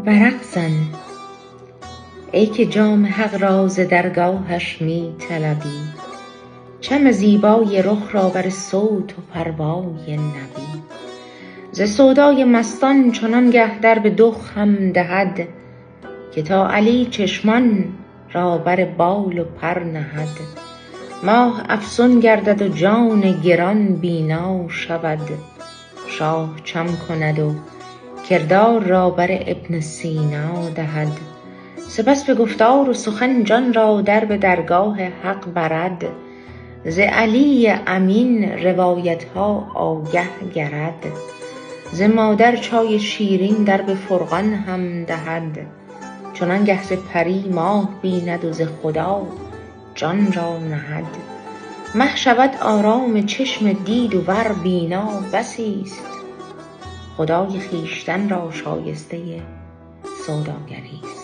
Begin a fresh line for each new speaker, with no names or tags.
ورق زن ای که جام حق را ز درگاهش می طلبی، چم زیبای رخ را بر صوت و پروای نبی. ز سودای مستان چنانگه در به دخ هم دهد، که تا علی چشمان را بر بال و پر نهد. ماه افسون گردد و جان گران بینا شود، شاه چم کند و کردار را بر ابن سینا دهد. سپس به گفتار و سخن جان را در به درگاه حق برد، ز علی امین روایتها آگه گرد. ز مادر چای شیرین در به فرقان هم دهد، چنانگه ز پری ماه بیند و ز خدا جان را نهد. مه شود آرام چشم دید و ور بینا بسیست، خدای خویشتن را شایسته سوداگریست.